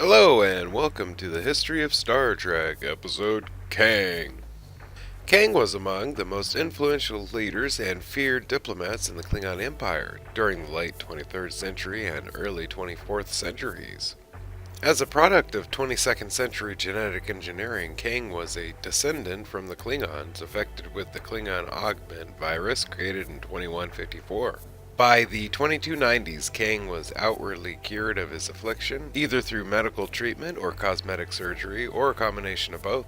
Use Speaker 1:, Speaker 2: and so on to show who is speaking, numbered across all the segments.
Speaker 1: Hello and welcome to the History of Star Trek episode Kang. Kang was among the most influential leaders and feared diplomats in the Klingon Empire during the late 23rd century and early 24th centuries. As a product of 22nd century genetic engineering, Kang was a descendant from the Klingons affected with the Klingon augment virus created in 2154. By the 2290s, Kang was outwardly cured of his affliction, either through medical treatment or cosmetic surgery, or a combination of both.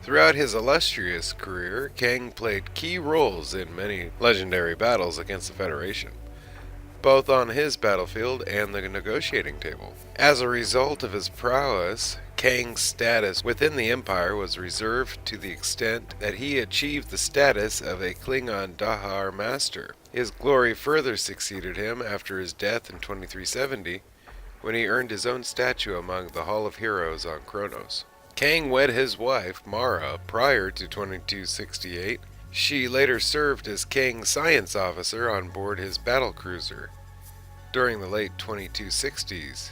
Speaker 1: Throughout his illustrious career, Kang played key roles in many legendary battles against the Federation, both on his battlefield and the negotiating table. As a result of his prowess, Kang's status within the Empire was reserved to the extent that he achieved the status of a Klingon Dahar Master. His glory further succeeded him after his death in 2370, when he earned his own statue among the Hall of Heroes on Kronos. Kang wed his wife, Mara, prior to 2268. She later served as Kang's science officer on board his battlecruiser during the late 2260s.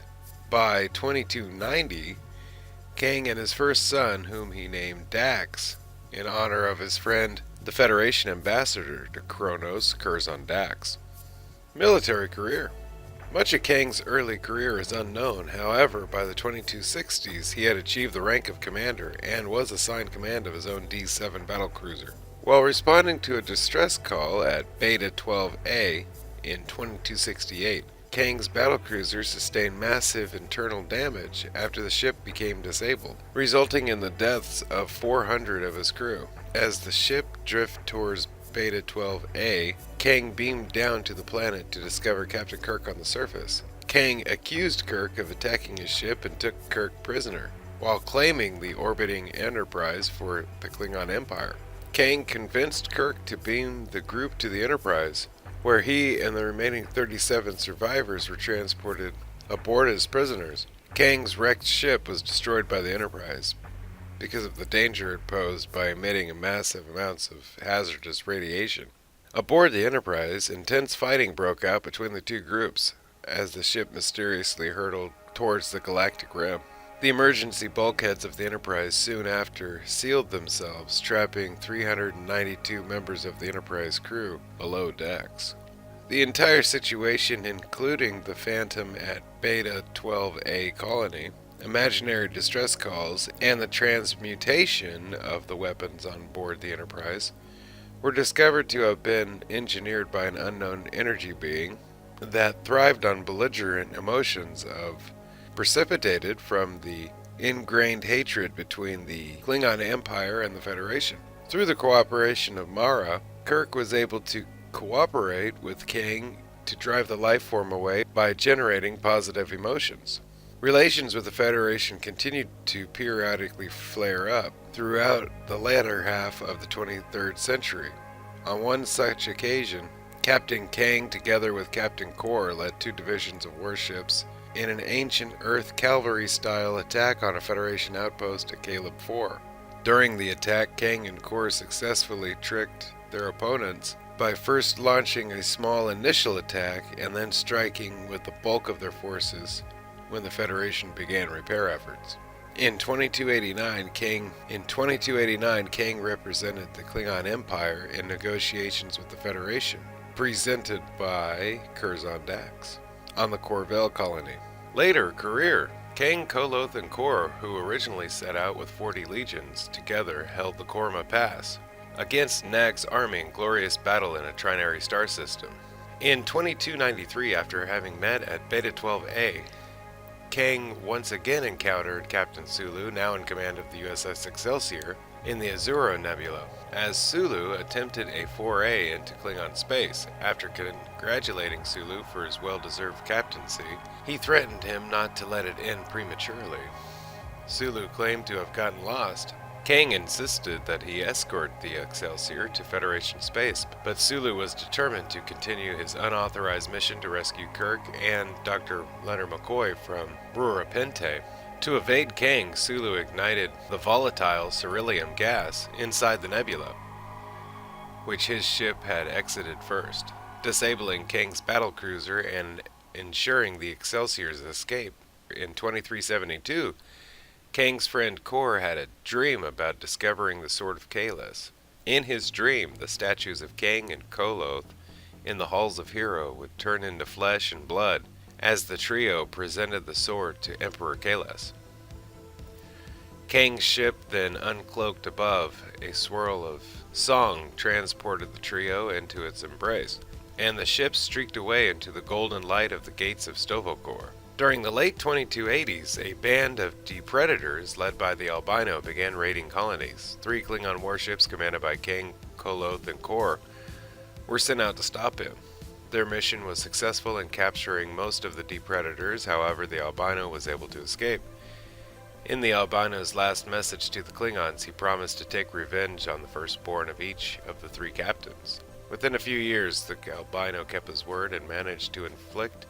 Speaker 1: By 2290, Kang and his first son, whom he named Dax, in honor of his friend, the Federation ambassador to Kronos, Curzon Dax. Military career. Much of Kang's early career is unknown. However, by the 2260s, he had achieved the rank of commander and was assigned command of his own D-7 battlecruiser. While responding to a distress call at Beta 12A in 2268, Kang's battlecruiser sustained massive internal damage after the ship became disabled, resulting in the deaths of 400 of his crew. As the ship drifted towards Beta 12A, Kang beamed down to the planet to discover Captain Kirk on the surface. Kang accused Kirk of attacking his ship and took Kirk prisoner, while claiming the orbiting Enterprise for the Klingon Empire. Kang convinced Kirk to beam the group to the Enterprise, where he and the remaining 37 survivors were transported aboard as prisoners. Kang's wrecked ship was destroyed by the Enterprise because of the danger it posed by emitting massive amounts of hazardous radiation. Aboard the Enterprise, intense fighting broke out between the two groups as the ship mysteriously hurtled towards the galactic rim. The emergency bulkheads of the Enterprise soon after sealed themselves, trapping 392 members of the Enterprise crew below decks. The entire situation, including the Phantom at Beta 12A colony, imaginary distress calls, and the transmutation of the weapons on board the Enterprise, were discovered to have been engineered by an unknown energy being that thrived on belligerent emotions precipitated from the ingrained hatred between the Klingon Empire and the Federation. Through the cooperation of Mara, Kirk was able to cooperate with Kang to drive the life form away by generating positive emotions. Relations with the Federation continued to periodically flare up throughout the latter half of the 23rd century. On one such occasion, Captain Kang, together with Captain Kor, led two divisions of warships in an ancient Earth cavalry-style attack on a Federation outpost at Caleb 4. During the attack, Kang and Kor successfully tricked their opponents by first launching a small initial attack and then striking with the bulk of their forces when the Federation began repair efforts. In 2289, Kang represented the Klingon Empire in negotiations with the Federation, presented by Curzon Dax, on the Corvell colony. Later career. Kang, Koloth, and Kor, who originally set out with 40 legions, together held the Korma Pass against Nag's army in glorious battle in a trinary star system. In 2293, after having met at Beta 12A, Kang once again encountered Captain Sulu, now in command of the USS Excelsior, in the Azura Nebula, as Sulu attempted a foray into Klingon space. After congratulating Sulu for his well-deserved captaincy, he threatened him not to let it end prematurely. Sulu claimed to have gotten lost. Kang insisted that he escort the Excelsior to Federation space, but Sulu was determined to continue his unauthorized mission to rescue Kirk and Dr. Leonard McCoy from Rura Penthe. To evade Kang, Sulu ignited the volatile ceruleum gas inside the nebula, which his ship had exited first, disabling Kang's battlecruiser and ensuring the Excelsior's escape. In 2372, Kang's friend Kor had a dream about discovering the Sword of Kalis. In his dream, the statues of Kang and Koloth in the halls of Hero would turn into flesh and blood as the trio presented the sword to Emperor Kalis. Kang's ship then uncloaked above. A swirl of song transported the trio into its embrace, and the ship streaked away into the golden light of the gates of Stovokor. During the late 2280s, a band of Depredators led by the Albino began raiding colonies. 3 Klingon warships commanded by Kang, Koloth, and Kor were sent out to stop him. Their mission was successful in capturing most of the Depredators, however the Albino was able to escape. In the Albino's last message to the Klingons, he promised to take revenge on the firstborn of each of the 3 captains. Within a few years, the Albino kept his word and managed to inflict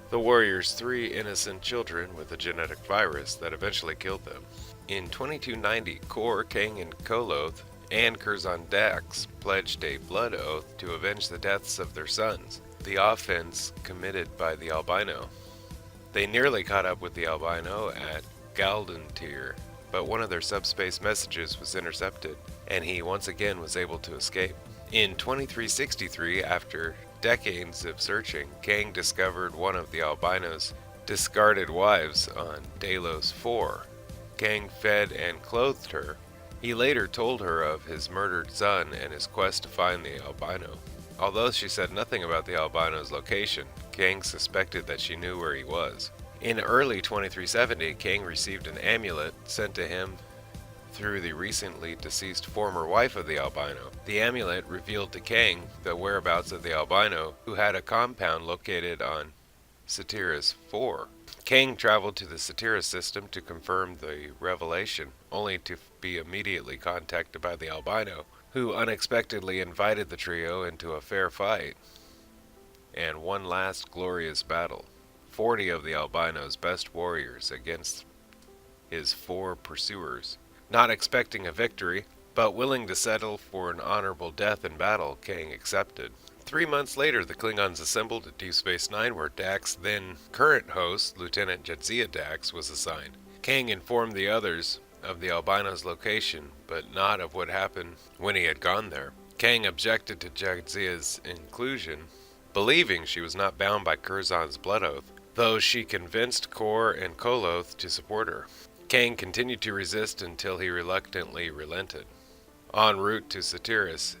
Speaker 1: the warriors 3 innocent children with a genetic virus that eventually killed them. In 2290, Kor, Kang, and Koloth and Curzon Dax pledged a blood oath to avenge the deaths of their sons, the offense committed by the Albino. They nearly caught up with the Albino at Galdantir, but one of their subspace messages was intercepted, and he once again was able to escape. In 2363, after decades of searching, Kang discovered one of the Albino's discarded wives on Delos 4. Kang fed and clothed her. He later told her of his murdered son and his quest to find the Albino. Although she said nothing about the Albino's location, Kang suspected that she knew where he was. In early 2370, Kang received an amulet sent to him through the recently deceased former wife of the Albino. The amulet revealed to Kang the whereabouts of the Albino, who had a compound located on Satiris 4. Kang traveled to the Satiris system to confirm the revelation, only to be immediately contacted by the Albino, who unexpectedly invited the trio into a fair fight and one last glorious battle. 40 of the Albino's best warriors against his 4 pursuers. Not expecting a victory, but willing to settle for an honorable death in battle, Kang accepted. 3 months later, the Klingons assembled at Deep Space Nine, where Dax' then current host, Lieutenant Jadzia Dax, was assigned. Kang informed the others of the Albino's location, but not of what happened when he had gone there. Kang objected to Jadzia's inclusion, believing she was not bound by Curzon's blood oath, though she convinced Kor and Koloth to support her. Kang continued to resist until he reluctantly relented. En route to Satiris,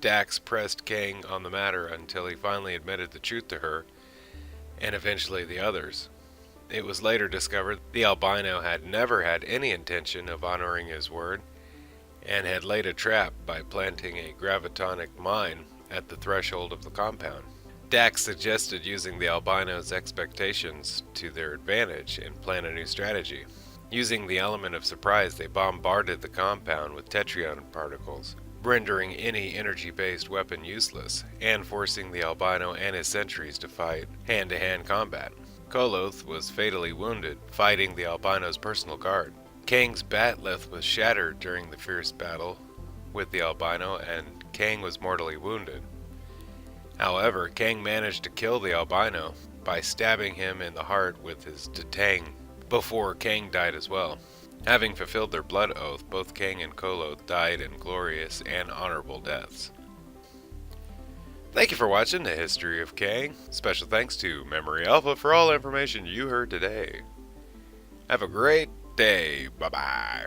Speaker 1: Dax pressed Kang on the matter until he finally admitted the truth to her, and eventually the others. It was later discovered the Albino had never had any intention of honoring his word, and had laid a trap by planting a gravitonic mine at the threshold of the compound. Dax suggested using the Albino's expectations to their advantage and plan a new strategy. Using the element of surprise, they bombarded the compound with tetryon particles, rendering any energy-based weapon useless, and forcing the Albino and his sentries to fight hand-to-hand combat. Koloth was fatally wounded, fighting the Albino's personal guard. Kang's bat'leth was shattered during the fierce battle with the Albino, and Kang was mortally wounded. However, Kang managed to kill the Albino by stabbing him in the heart with his Detang before Kang died as well. Having fulfilled their blood oath, both Kang and Koloth died in glorious and honorable deaths. Thank you for watching The History of Kang. Special thanks to Memory Alpha for all information you heard today. Have a great day. Bye-bye.